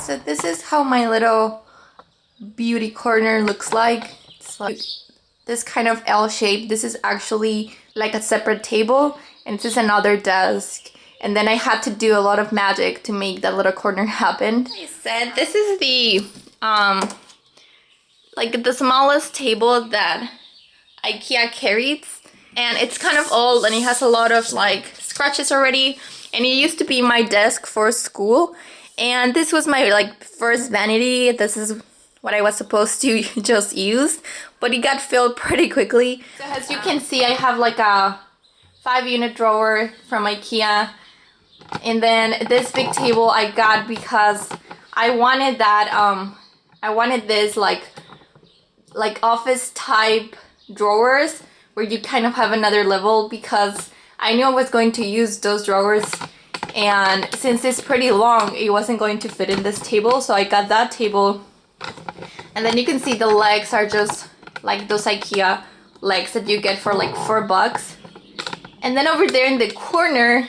So this is how my little beauty corner looks like. It's like this kind of L shape. This is actually like a separate table, and this is another desk. And then I had to do a lot of magic to make that little corner happen. I said this is the like the smallest table that IKEA carries, and it's kind of old and it has a lot of like scratches already, and it used to be my desk for school, and this was my like first vanity. This is what I was supposed to just use, but it got filled pretty quickly. So as you can see, I have like a 5-unit drawer from IKEA, and then this big table I got because I wanted that I wanted this like office type drawers where you kind of have another level, because I knew I was going to use those drawers, and since it's pretty long it wasn't going to fit in this table, so I got that table. And then you can see the legs are just like those IKEA legs that you get for like $4. And then over there in the corner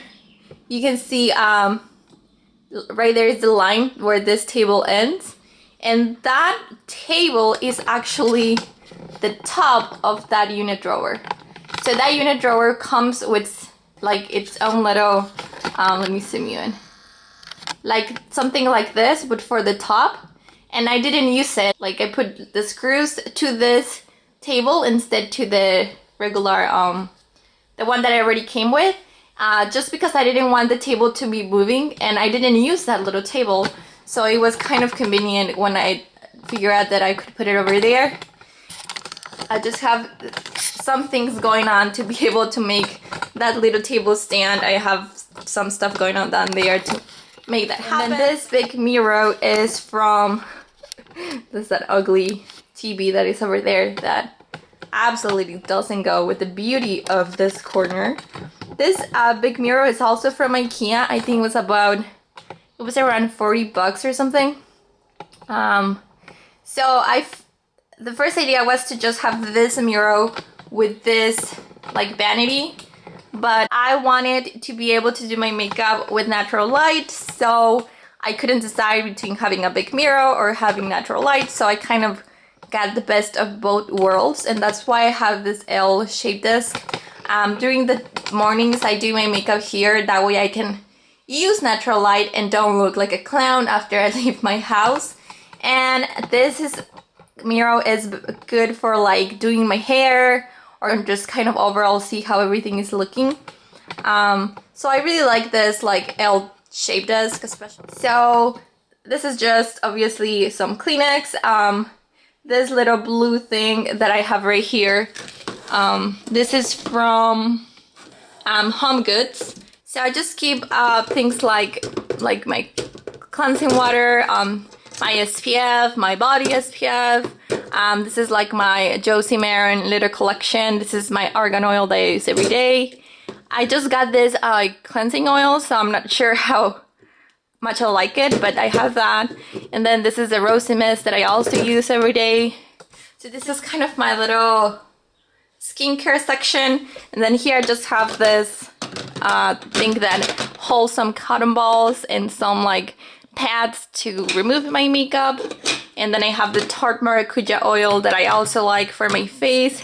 you can see right there is the line where this table ends, and that table is actually the top of that unit drawer. So that unit drawer comes with like its own little let me zoom you in, like something like this but for the top, and I didn't use it. Like I put the screws to this table instead to the regular the one that I already came with, just because I didn't want the table to be moving, and I didn't use that little table, so it was kind of convenient when I figured out that I could put it over there. I just have some things going on to be able to make that little table stand. I have some stuff going on down there to make that happen. And then this big mirror is from that ugly TV that is over there that absolutely doesn't go with the beauty of this corner. This big mirror is also from IKEA. I think it was around $40 or something. So the first idea was to just have this mirror with this like vanity, but I wanted to be able to do my makeup with natural light, so I couldn't decide between having a big mirror or having natural light, so I kind of got the best of both worlds, and that's why I have this L-shaped desk. During the mornings I do my makeup here, that way I can use natural light and don't look like a clown after I leave my house. And this mirror is good for like doing my hair or just kind of overall see how everything is looking. So I really like this like L-shaped desk especially. So this is just obviously some Kleenex. This little blue thing that I have right here, this is from Home Goods. So I just keep things like my cleansing water, my SPF, my body SPF. This is like my Josie Maran little collection. This is my argan oil that I use every day. I just got this cleansing oil, so I'm not sure how much I like it, but I have that. And then this is a rosy mist that I also use every day. So this is kind of my little skincare section. And then here I just have this thing that holds some cotton balls and some like pads to remove my makeup. And then I have the Tarte Maracuja oil that I also like for my face.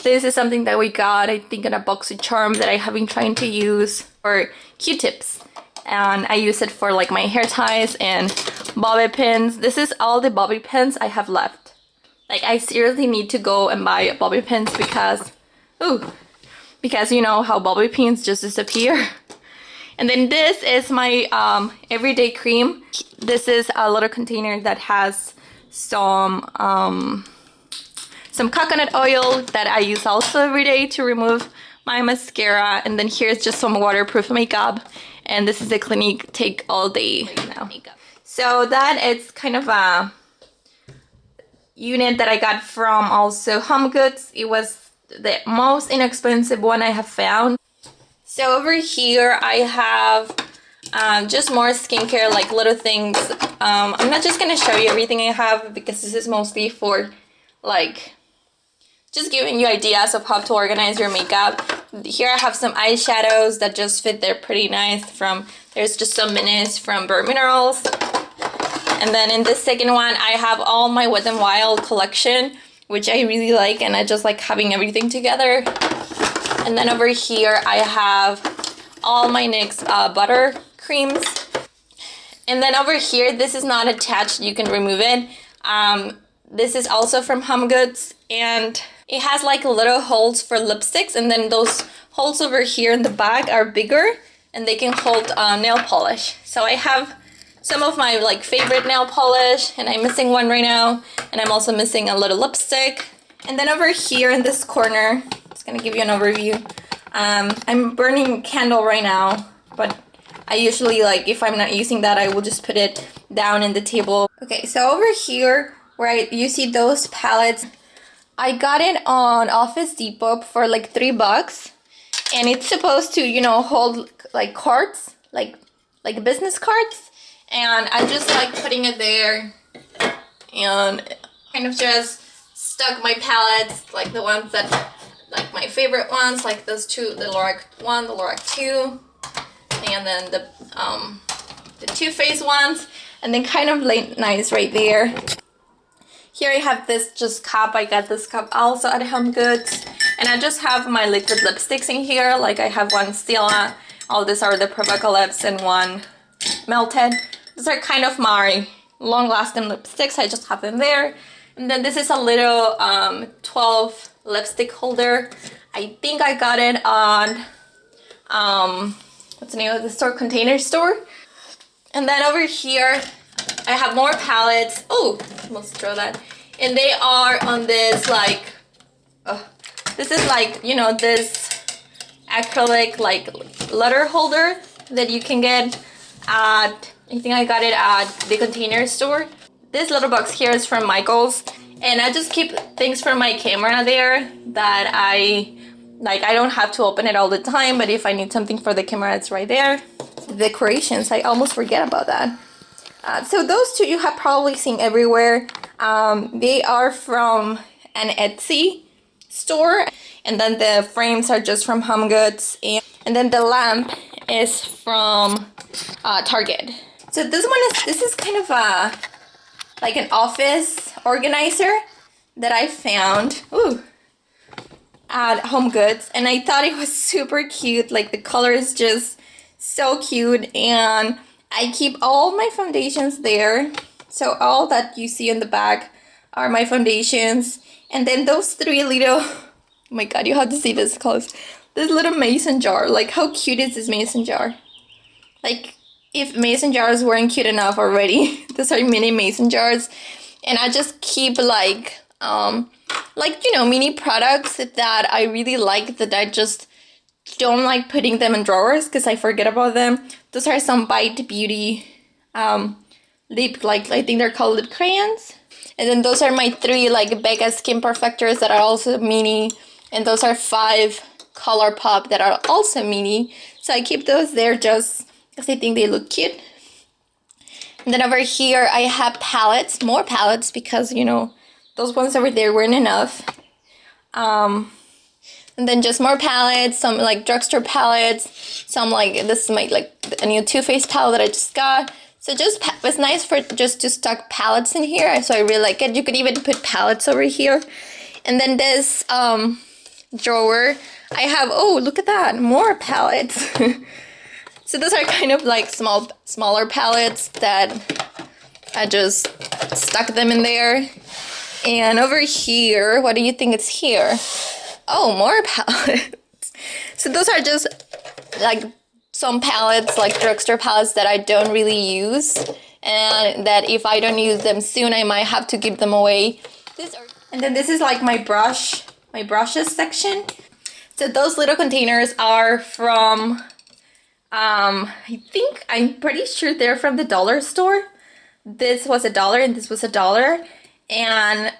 This is something that we got, I think, in a BoxyCharm that I have been trying to use for Q-tips. And I use it for like my hair ties and bobby pins. This is all the bobby pins I have left. Like I seriously need to go and buy bobby pins because you know how bobby pins just disappear. And then this is my everyday cream. This is a little container that has some coconut oil that I use also every day to remove my mascara. And then here's just some waterproof makeup. And this is the Clinique Take All Day makeup. So that is kind of a unit that I got from also Home Goods. It was the most inexpensive one I have found. So over here I have just more skincare, like little things. I'm not just gonna show you everything I have because this is mostly for like just giving you ideas of how to organize your makeup. Here I have some eyeshadows that just fit there pretty nice. There's just some minis from Bare Minerals. And then in the second one, I have all my Wet n Wild collection, which I really like, and I just like having everything together. And then over here, I have all my NYX butter creams. And then over here, this is not attached, you can remove it. This is also from HomeGoods, and it has like little holes for lipsticks, and then those holes over here in the back are bigger, and they can hold nail polish. So I have some of my like favorite nail polish, and I'm missing one right now, and I'm also missing a little lipstick. And then over here in this corner, just gonna give you an overview. I'm burning a candle right now, but I usually, like, if I'm not using that, I will just put it down in the table. Okay, so over here, where you see those palettes, I got it on Office Depot for like $3, and it's supposed to, you know, hold like cards, like business cards, and I just like putting it there, and kind of just stuck my palettes, like the ones that, like my favorite ones, like those two, the Lorac 1, the Lorac 2, and then the Too Faced ones, and then kind of laid nice right there. Here I have this just cup. I got this cup also at HomeGoods, and I just have my liquid lipsticks in here. Like I have one Stila, all these are the Provoca lips, and one Melted. These are kind of my long-lasting lipsticks. I just have them there. And then this is a little 12 lipstick holder. I think I got it on what's the name of the store? Container Store. And then over here I have more palettes. Oh, almost throw that. And they are on this like this is like, you know, this acrylic like letter holder that you can get at, I think I got it at the Container Store. This little box here is from Michaels, and I just keep things from my camera there that I don't have to open it all the time, but if I need something for the camera, it's right there. Decorations, I almost forget about that. So those two you have probably seen everywhere. They are from an Etsy store, and then the frames are just from HomeGoods, and then the lamp is from Target. So this is kind of like an office organizer that I found at HomeGoods, and I thought it was super cute. Like the color is just so cute, and I keep all my foundations there. So all that you see in the back are my foundations, and then those three little, oh my god, you have to see this close. This little mason jar, like how cute is this mason jar? Like if mason jars weren't cute enough already, these are mini mason jars, and I just keep like you know, mini products that I really like, that I just don't like putting them in drawers because I forget about them. Those are some Bite Beauty lip, like I think they're called lip crayons. And then those are my three like Becca Skin Perfectors that are also mini, and those are 5 ColourPop that are also mini. So I keep those there just because I think they look cute. And then over here I have palettes, more palettes, because you know those ones over there weren't enough. And then just more palettes, some like drugstore palettes, some like, this is my like a new Too Faced palette that I just got. So just, it's nice for just to stock palettes in here, so I really like it. You could even put palettes over here. And then this drawer, I have, oh look at that, more palettes. So those are kind of like smaller palettes that I just stuck them in there. And over here, what do you think is here? Oh, more palettes. So those are just like some palettes, like drugstore palettes that I don't really use, and that if I don't use them soon, I might have to give them away. And then this is like my brushes section. So those little containers are from, I'm pretty sure they're from the dollar store. This was $1 and this was $1. And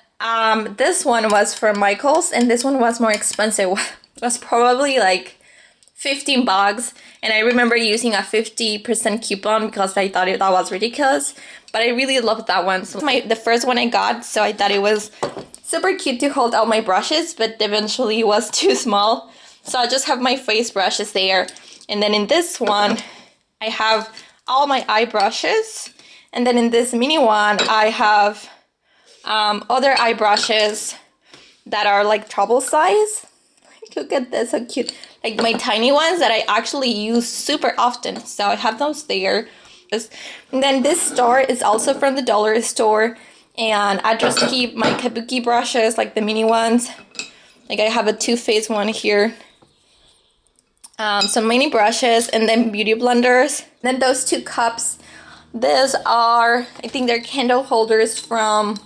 this one was from Michaels, and this one was more expensive. It was probably like $15, and I remember using a 50% coupon because I thought that was ridiculous, but I really loved that one. So the first one I got, so I thought it was super cute to hold all my brushes, but eventually it was too small, so I just have my face brushes there. And then in this one I have all my eye brushes, And then in this mini one, I have other eye brushes that are like travel size. Look at this, so cute. Like my tiny ones that I actually use super often. So I have those there. And then this star is also from the dollar store. And I just keep my kabuki brushes, like the mini ones. Like I have a Too Faced one here. Some mini brushes and then beauty blenders. Then those 2 cups. These are, I think they're candle holders from,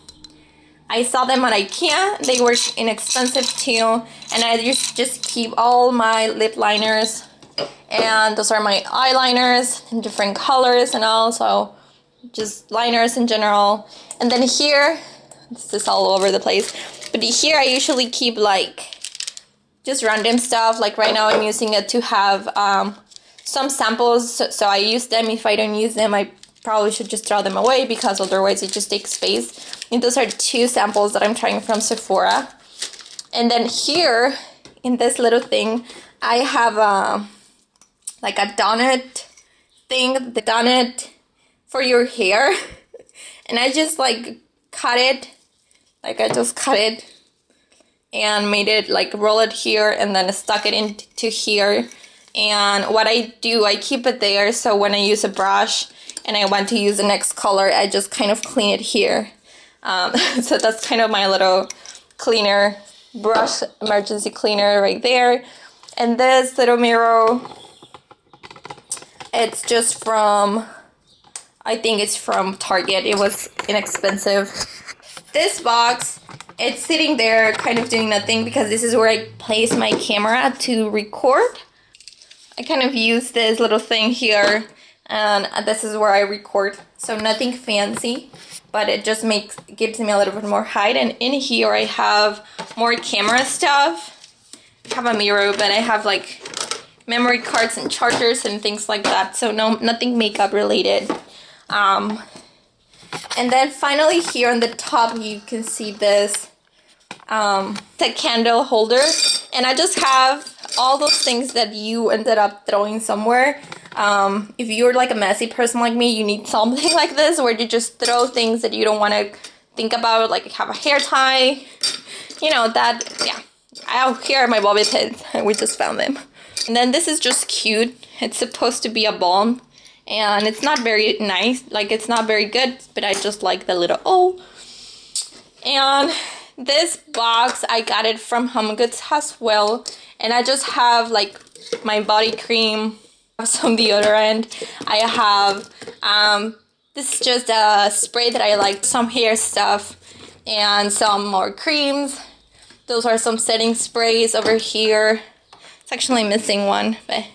I saw them on IKEA. They were inexpensive too. And I just keep all my lip liners. And those are my eyeliners in different colors and also just liners in general. And then here, this is all over the place. But here I usually keep like just random stuff. Like right now I'm using it to have some samples. So I use them. If I don't use them, I probably should just throw them away because otherwise it just takes space. And those are 2 samples that I'm trying from Sephora. And then here in this little thing, I have like a donut thing, the donut for your hair. And I just like cut it, like I just cut it and made it like roll it here and then stuck it into here. And what I do, I keep it there so when I use a brush and I want to use the next color, I just kind of clean it here. So that's kind of my little cleaner, brush emergency cleaner right there. And this little mirror, it's just from, I think it's from Target. It was inexpensive. This box, it's sitting there kind of doing nothing because this is where I place my camera to record. I kind of use this little thing here and this is where I record. So nothing fancy, but it just gives me a little bit more height. And in here I have more camera stuff. I have a mirror, but I have like memory cards and chargers and things like that. So nothing makeup related. And then finally here on the top you can see this the candle holder, and I just have all those things that you ended up throwing somewhere. If you're like a messy person like me, you need something like this where you just throw things that you don't want to think about, like have a hair tie, you know, that, yeah. Here are my bobby pins, we just found them. And then this is just cute. It's supposed to be a balm and it's not very nice, like it's not very good, but I just like the little O. And this box, I got it from Home Goods as well. And I just have like my body cream, some deodorant. I have, this is just a spray that I like, some hair stuff, and some more creams. Those are some setting sprays over here. It's actually missing one, but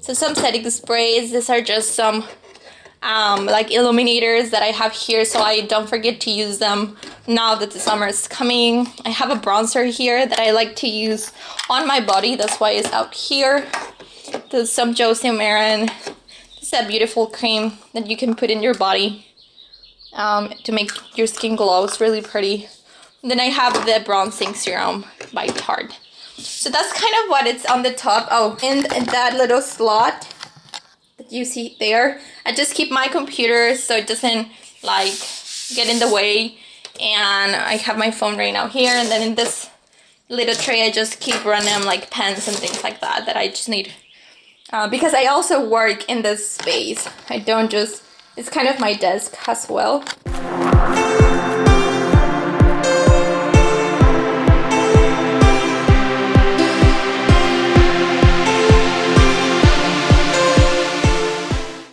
so some setting sprays. These are just some like illuminators that I have here so I don't forget to use them now that the summer is coming. I have a bronzer here that I like to use on my body. That's why it's out here. There's some Josie Maran. This is a beautiful cream that you can put in your body to make your skin glow. It's really pretty. And then I have the bronzing serum by Tarte. So that's kind of what it's on the top. Oh, in that little slot that you see there, I just keep my computer so it doesn't like get in the way. And I have my phone right now here, and then in this little tray I just keep random like pens and things like that that I just need because I also work in this space. I don't just, it's kind of my desk as well.